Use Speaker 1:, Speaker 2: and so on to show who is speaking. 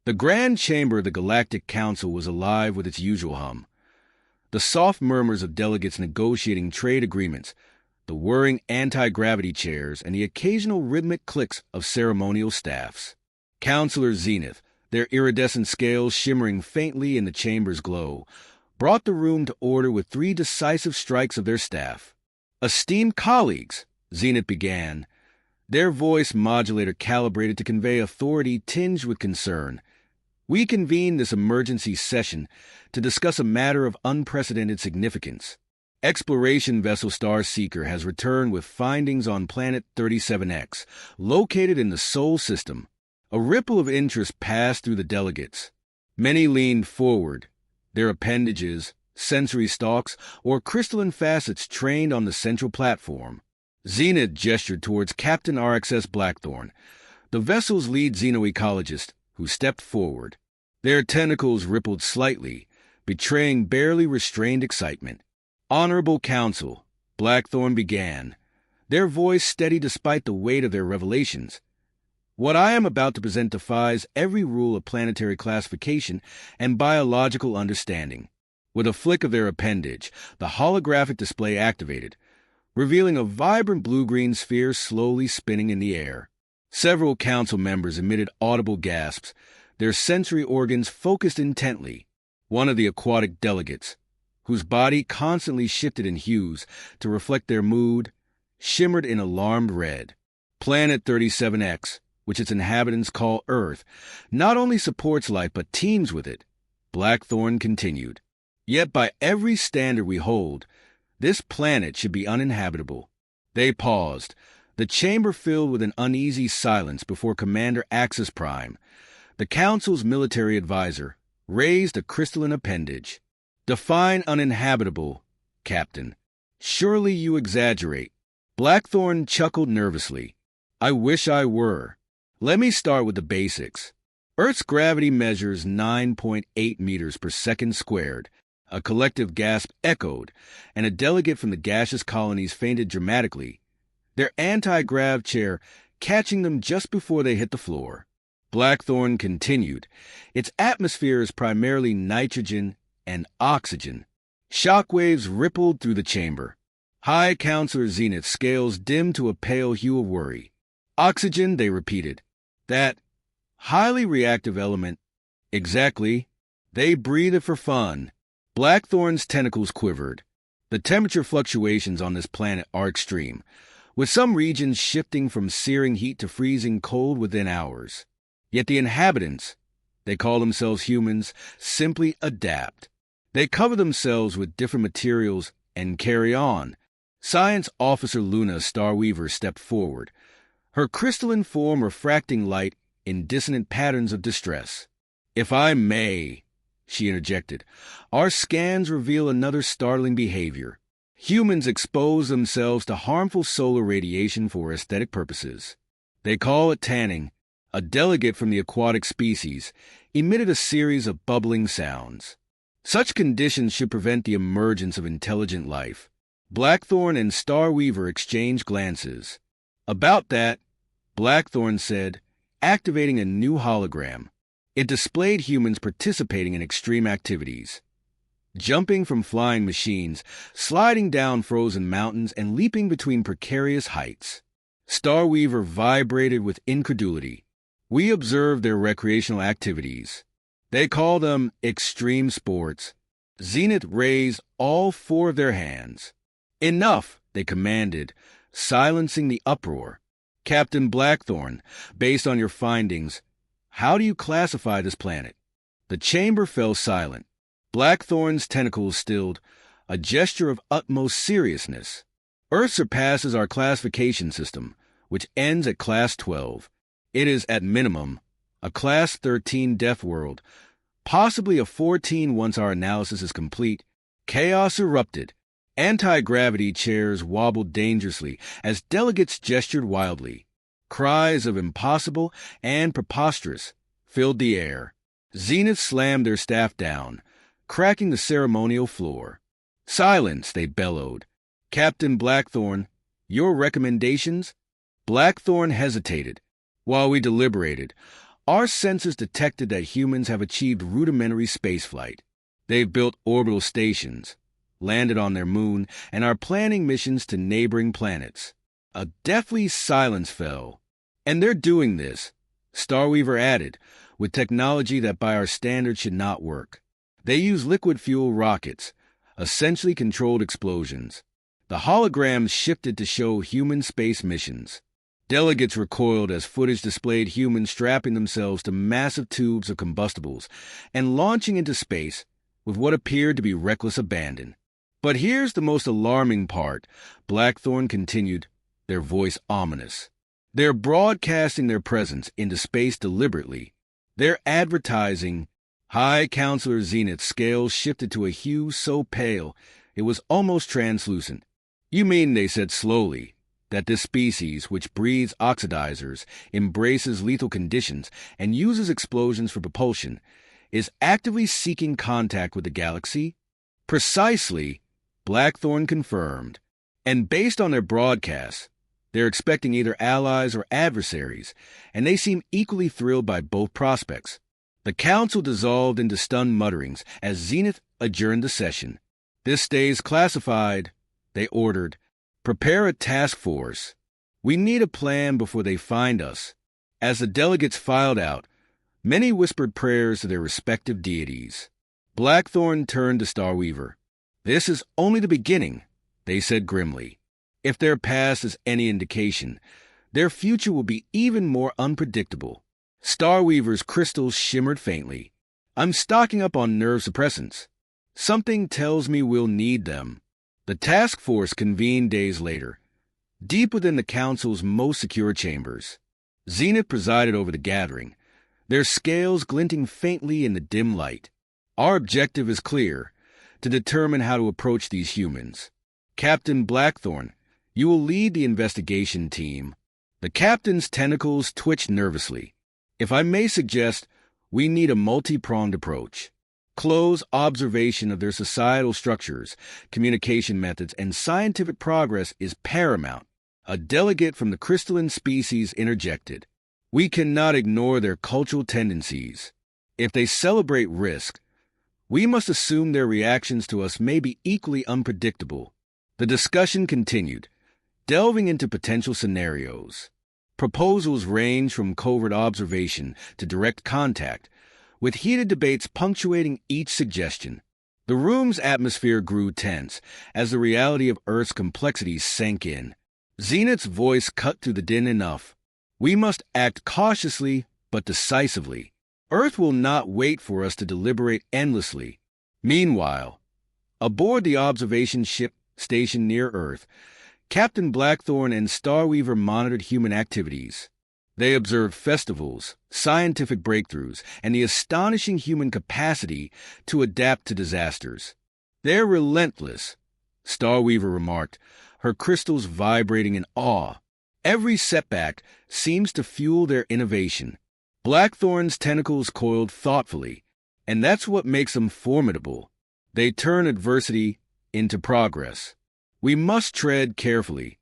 Speaker 1: The grand chamber of the Galactic Council was alive with its usual hum. The soft murmurs of delegates negotiating trade agreements, the whirring anti-gravity chairs, and the occasional rhythmic clicks of ceremonial staffs. Counselor Zenith, their iridescent scales shimmering faintly in the chamber's glow, brought the room to order with 3 decisive strikes of their staff. "Esteemed colleagues," Zenith began, their voice modulator calibrated to convey authority tinged with concern, "we convene this emergency session to discuss a matter of unprecedented significance. Exploration vessel Starseeker has returned with findings on planet 37X, located in the Sol system." A ripple of interest passed through the delegates. Many leaned forward, their appendages, sensory stalks, or crystalline facets trained on the central platform. Zenith gestured towards Captain RXS Blackthorn, the vessel's lead xenoecologist, who stepped forward. Their tentacles rippled slightly, betraying barely restrained excitement. "Honorable Council," Blackthorn began, their voice steady despite the weight of their revelations. "What I am about to present defies every rule of planetary classification and biological understanding." With a flick of their appendage, the holographic display activated, revealing a vibrant blue-green sphere slowly spinning in the air. Several council members emitted audible gasps, their sensory organs focused intently. One of the aquatic delegates, whose body constantly shifted in hues to reflect their mood, shimmered in alarmed red. Planet 37X, which its inhabitants call Earth, not only supports life but teems with it, Blackthorn continued. "Yet by every standard we hold, this planet should be uninhabitable." They paused, the chamber filled with an uneasy silence before Commander Axis Prime, the Council's military advisor, raised a crystalline appendage. "Define uninhabitable, Captain. Surely you exaggerate." Blackthorn chuckled nervously. "I wish I were. Let me start with the basics. Earth's gravity measures 9.8 meters per second squared." A collective gasp echoed, and a delegate from the gaseous colonies fainted dramatically, their anti-grav chair catching them just before they hit the floor. Blackthorn continued, "Its atmosphere is primarily nitrogen and oxygen." Shockwaves rippled through the chamber. High Counselor Zenith's scales dimmed to a pale hue of worry. "Oxygen," they repeated. "That highly reactive element." "Exactly. They breathe it for fun." Blackthorn's tentacles quivered. The temperature fluctuations on this planet are extreme, with some regions shifting from searing heat to freezing cold within hours. Yet the inhabitants, they call themselves humans, simply adapt. They cover themselves with different materials and carry on. Science Officer Luna Starweaver stepped forward, her crystalline form refracting light in dissonant patterns of distress. "If I may," she interjected, "our scans reveal another startling behavior. Humans expose themselves to harmful solar radiation for aesthetic purposes. They call it tanning." A delegate from the aquatic species emitted a series of bubbling sounds. "Such conditions should prevent the emergence of intelligent life." Blackthorn and Starweaver exchanged glances. "About that," Blackthorn said, activating a new hologram. It displayed humans participating in extreme activities, jumping from flying machines, sliding down frozen mountains, and leaping between precarious heights. Starweaver vibrated with incredulity. "We observe their recreational activities. They call them extreme sports." Zenith raised all 4 of their hands. "Enough," they commanded, silencing the uproar. "Captain Blackthorn, based on your findings, how do you classify this planet?" The chamber fell silent. Blackthorn's tentacles stilled, a gesture of utmost seriousness. "Earth surpasses our classification system, which ends at Class 12. It is, at minimum, a Class 13 death world, possibly a 14 once our analysis is complete." Chaos erupted. Anti-gravity chairs wobbled dangerously as delegates gestured wildly. Cries of impossible and preposterous filled the air. Zenith slammed their staff down, cracking the ceremonial floor. "Silence," they bellowed. "Captain Blackthorn, your recommendations?" Blackthorn hesitated. "While we deliberated, Our sensors detected that humans have achieved rudimentary spaceflight. They've built orbital stations, landed on their moon, and are planning missions to neighboring planets. A deathly silence fell. And they're doing this, Starweaver added, with technology that by our standards should not work. They use liquid fuel rockets, essentially controlled explosions. The holograms shifted to show human space missions. Delegates recoiled as footage displayed humans strapping themselves to massive tubes of combustibles and launching into space with what appeared to be reckless abandon. But here's the most alarming part, Blackthorn continued, their voice ominous. They're broadcasting their presence into space deliberately. They're advertising. High Counselor Zenith's scales shifted to a hue so pale it was almost translucent. You mean, they said slowly, that this species, which breathes oxidizers, embraces lethal conditions, and uses explosions for propulsion, is actively seeking contact with the galaxy? Precisely, Blackthorn confirmed. And based on their broadcasts, they're expecting either allies or adversaries, and they seem equally thrilled by both prospects. The council dissolved into stunned mutterings as Zenith adjourned the session. This stays classified, they ordered. Prepare a task force. We need a plan before they find us. As the delegates filed out, many whispered prayers to their respective deities. Blackthorn turned to Starweaver. This is only the beginning, they said grimly. If their past is any indication, their future will be even more unpredictable. Starweaver's crystals shimmered faintly. I'm stocking up on nerve suppressants. Something tells me we'll need them. The task force convened days later, deep within the council's most secure chambers. Zenith presided over the gathering, their scales glinting faintly in the dim light. Our objective is clear, to determine how to approach these humans. Captain Blackthorn, you will lead the investigation team. The captain's tentacles twitched nervously. If I may suggest, we need a multi-pronged approach. Close observation of their societal structures, communication methods, and scientific progress is paramount. A delegate from the crystalline species interjected. We cannot ignore their cultural tendencies. If they celebrate risk, we must assume their reactions to us may be equally unpredictable. The discussion continued, delving into potential scenarios. Proposals range from covert observation to direct contact, with heated debates punctuating each suggestion. The room's atmosphere grew tense as the reality of Earth's complexities sank in. Zenith's voice cut through the din enough. We must act cautiously but decisively. Earth will not wait for us to deliberate endlessly. Meanwhile, aboard the observation ship stationed near Earth, Captain Blackthorn and Starweaver monitored human activities. They observed festivals, scientific breakthroughs, and the astonishing human capacity to adapt to disasters. They're relentless, Starweaver remarked, her crystals vibrating in awe. Every setback seems to fuel their innovation. Blackthorn's tentacles coiled thoughtfully, and that's what makes them formidable. They turn adversity into progress. We must tread carefully,